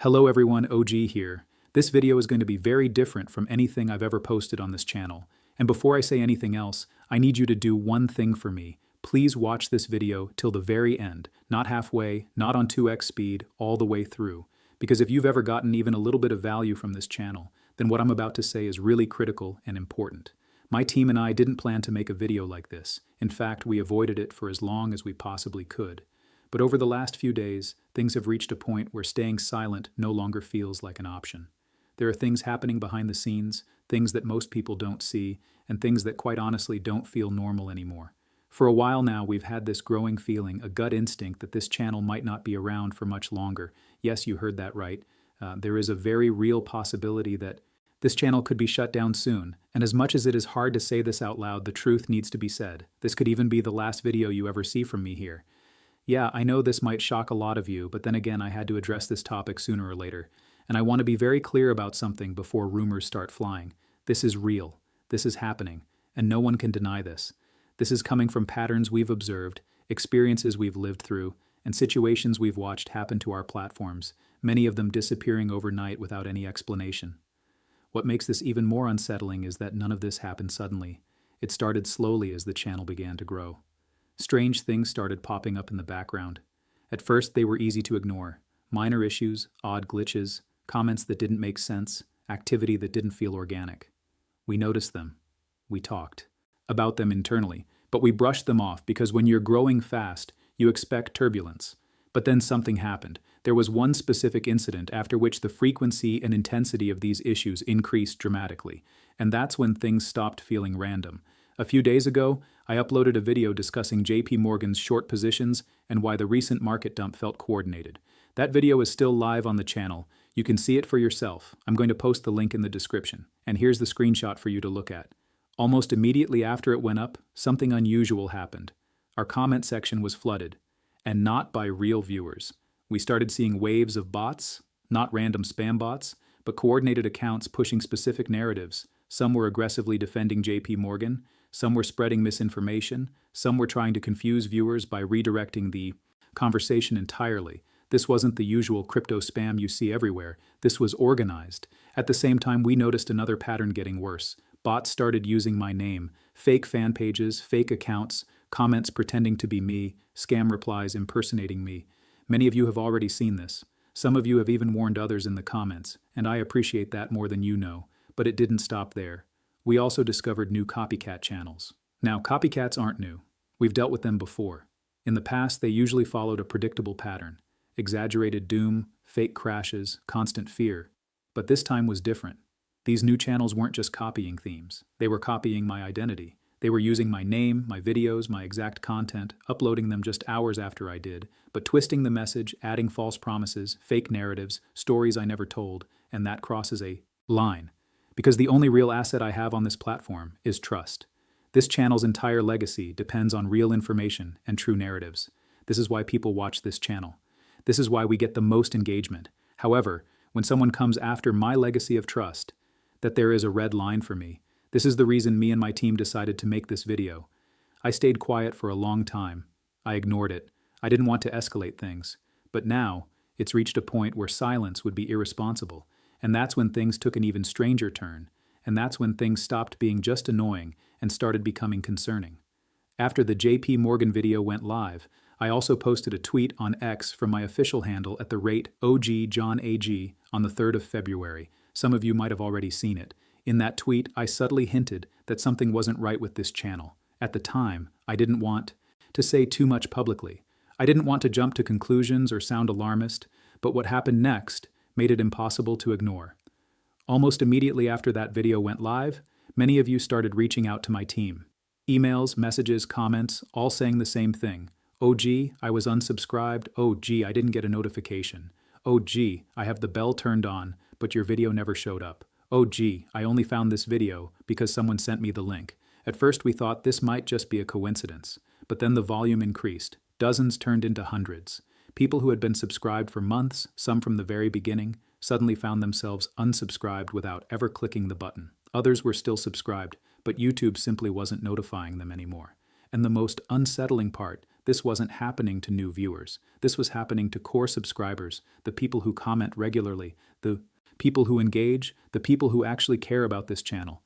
Hello everyone, OG here. This video is going to be very different from anything I've ever posted on this channel. And before I say anything else, I need you to do one thing for me. Please watch this video till the very end, not halfway, not on 2x speed, all the way through. Because if you've ever gotten even a little bit of value from this channel, then what I'm about to say is really critical and important. My team and I didn't plan to make a video like this. In fact, we avoided it for as long as we possibly could. But over the last few days, things have reached a point where staying silent no longer feels like an option. There are things happening behind the scenes, things that most people don't see, and things that quite honestly don't feel normal anymore. For a while now, we've had this growing feeling, a gut instinct that this channel might not be around for much longer. Yes, you heard that right. There is a very real possibility that this channel could be shut down soon. And as much as it is hard to say this out loud, the truth needs to be said. This could even be the last video you ever see from me here. Yeah, I know this might shock a lot of you, but then again, I had to address this topic sooner or later. And I want to be very clear about something before rumors start flying. This is real. This is happening. And no one can deny this. This is coming from patterns we've observed, experiences we've lived through, and situations we've watched happen to our platforms, many of them disappearing overnight without any explanation. What makes this even more unsettling is that none of this happened suddenly. It started slowly as the channel began to grow. Strange things started popping up in the background. At first, they were easy to ignore. Minor issues, odd glitches, comments that didn't make sense, activity that didn't feel organic. We noticed them. We talked about them internally, but we brushed them off because when you're growing fast, you expect turbulence. But then something happened. There was one specific incident after which the frequency and intensity of these issues increased dramatically, and that's when things stopped feeling random. A few days ago, I uploaded a video discussing JP Morgan's short positions and why the recent market dump felt coordinated. That video is still live on the channel. You can see it for yourself. I'm going to post the link in the description. And here's the screenshot for you to look at. Almost immediately after it went up, something unusual happened. Our comment section was flooded. And not by real viewers. We started seeing waves of bots, not random spam bots, but coordinated accounts pushing specific narratives. Some were aggressively defending JP Morgan, some were spreading misinformation, some were trying to confuse viewers by redirecting the conversation entirely. This wasn't the usual crypto spam you see everywhere. This was organized. At the same time, we noticed another pattern getting worse. Bots started using my name, fake fan pages, fake accounts, comments pretending to be me, scam replies impersonating me. Many of you have already seen this. Some of you have even warned others in the comments, and I appreciate that more than you know. But it didn't stop there. We also discovered new copycat channels. Now, copycats aren't new. We've dealt with them before. In the past, they usually followed a predictable pattern. Exaggerated doom, fake crashes, constant fear. But this time was different. These new channels weren't just copying themes. They were copying my identity. They were using my name, my videos, my exact content, uploading them just hours after I did, but twisting the message, adding false promises, fake narratives, stories I never told, and that crosses a line. Because the only real asset I have on this platform is trust. This channel's entire legacy depends on real information and true narratives. This is why people watch this channel. This is why we get the most engagement. However, when someone comes after my legacy of trust, that there is a red line for me. This is the reason me and my team decided to make this video. I stayed quiet for a long time. I ignored it. I didn't want to escalate things. But now, it's reached a point where silence would be irresponsible. And that's when things took an even stranger turn. And that's when things stopped being just annoying and started becoming concerning. After the JP Morgan video went live, I also posted a tweet on X from my official handle at the rate OGJohnAG on the 3rd of February. Some of you might have already seen it. In that tweet, I subtly hinted that something wasn't right with this channel. At the time, I didn't want to say too much publicly. I didn't want to jump to conclusions or sound alarmist, but what happened next made it impossible to ignore. Almost immediately after that video went live, many of you started reaching out to my team. Emails, messages, comments, all saying the same thing. Oh gee, I was unsubscribed. Oh gee, I didn't get a notification. Oh gee, I have the bell turned on, but your video never showed up. Oh gee, I only found this video because someone sent me the link. At first we thought this might just be a coincidence, but then the volume increased. Dozens turned into hundreds. People who had been subscribed for months, some from the very beginning, suddenly found themselves unsubscribed without ever clicking the button. Others were still subscribed, but YouTube simply wasn't notifying them anymore. And the most unsettling part, this wasn't happening to new viewers. This was happening to core subscribers, the people who comment regularly, the people who engage, the people who actually care about this channel.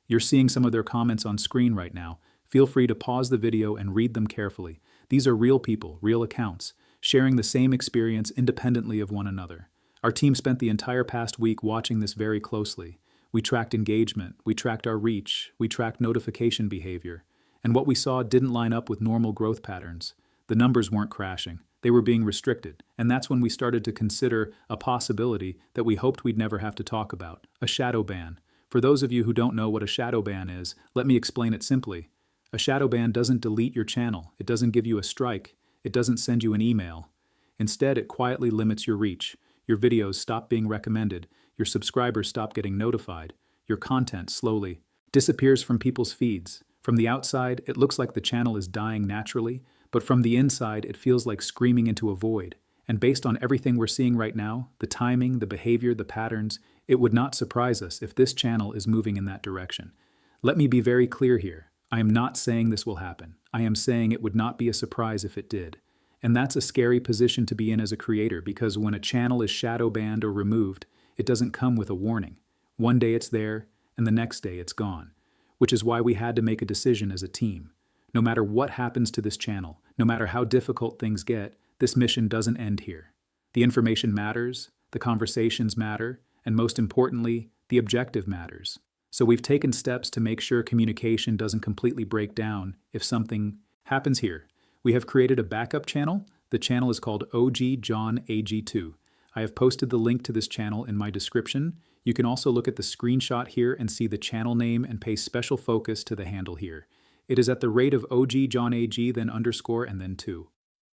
You're seeing some of their comments on screen right now. Feel free to pause the video and read them carefully. These are real people, real accounts, sharing the same experience independently of one another. Our team spent the entire past week watching this very closely. We tracked engagement, we tracked our reach, we tracked notification behavior. And what we saw didn't line up with normal growth patterns. The numbers weren't crashing. They were being restricted. And that's when we started to consider a possibility that we hoped we'd never have to talk about, a shadow ban. For those of you who don't know what a shadow ban is, let me explain it simply. A shadow ban doesn't delete your channel. It doesn't give you a strike. It doesn't send you an email. Instead, it quietly limits your reach. Your videos stop being recommended. Your subscribers stop getting notified. Your content slowly disappears from people's feeds. From the outside, it looks like the channel is dying naturally, but from the inside, it feels like screaming into a void. And based on everything we're seeing right now, the timing, the behavior, the patterns, it would not surprise us if this channel is moving in that direction. Let me be very clear here. I am not saying this will happen. I am saying it would not be a surprise if it did. And that's a scary position to be in as a creator, because when a channel is shadow banned or removed, it doesn't come with a warning. One day it's there, and the next day it's gone. Which is why we had to make a decision as a team. No matter what happens to this channel, no matter how difficult things get, this mission doesn't end here. The information matters, the conversations matter, and most importantly, the objective matters. So we've taken steps to make sure communication doesn't completely break down if something happens here. We have created a backup channel. The channel is called OG John AG2. I have posted the link to this channel in my description. You can also look at the screenshot here and see the channel name and pay special focus to the handle here. It is at the rate of OG John AG, then underscore, and then 2.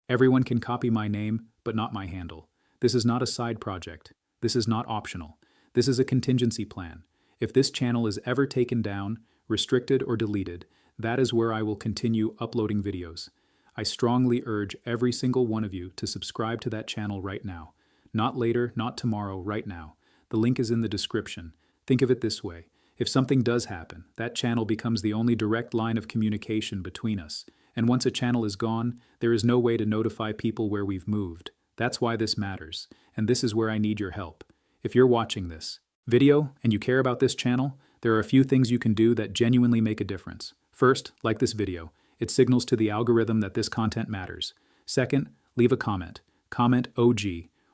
Everyone can copy my name, but not my handle. This is not a side project. This is not optional. This is a contingency plan. If this channel is ever taken down, restricted, or deleted, that is where I will continue uploading videos. I strongly urge every single one of you to subscribe to that channel right now. Not later, not tomorrow, right now. The link is in the description. Think of it this way. If something does happen, that channel becomes the only direct line of communication between us. And once a channel is gone, there is no way to notify people where we've moved. That's why this matters. And this is where I need your help. If you're watching this video and you care about this channel, there are a few things you can do that genuinely make a difference. First, like this video. It signals to the algorithm that this content matters. Second, leave a comment. Comment OG,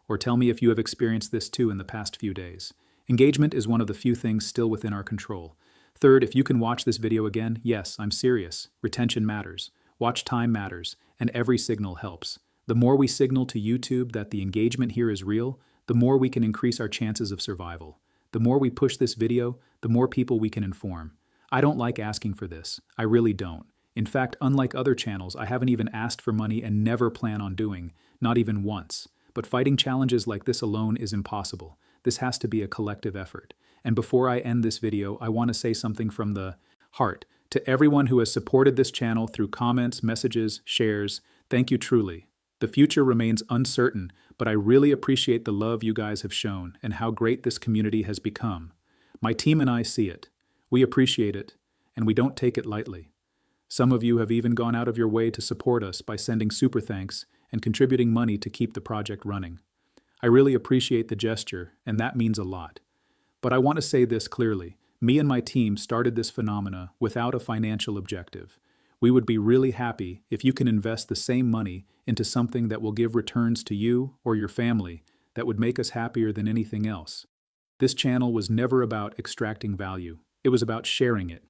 or tell me if you have experienced this too in the past few days. Engagement is one of the few things still within our control. Third, if you can watch this video again, yes, I'm serious. Retention matters. Watch time matters, and every signal helps. The more we signal to YouTube that the engagement here is real, the more we can increase our chances of survival. The more we push this video, the more people we can inform. I don't like asking for this. I really don't. In fact, unlike other channels, I haven't even asked for money and never plan on doing, not even once. But fighting challenges like this alone is impossible. This has to be a collective effort. And before I end this video, I want to say something from the heart. To everyone who has supported this channel through comments, messages, shares, thank you truly. The future remains uncertain, but I really appreciate the love you guys have shown and how great this community has become. My team and I see it. We appreciate it, and we don't take it lightly. Some of you have even gone out of your way to support us by sending super thanks and contributing money to keep the project running. I really appreciate the gesture, and that means a lot. But I want to say this clearly. Me and my team started this phenomena without a financial objective. We would be really happy if you can invest the same money into something that will give returns to you or your family that would make us happier than anything else. This channel was never about extracting value. It was about sharing it.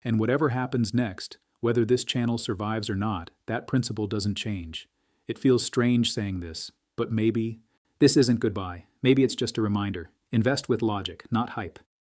And whatever happens next, whether this channel survives or not, that principle doesn't change. It feels strange saying this, but maybe this isn't goodbye. Maybe it's just a reminder. Invest with logic, not hype.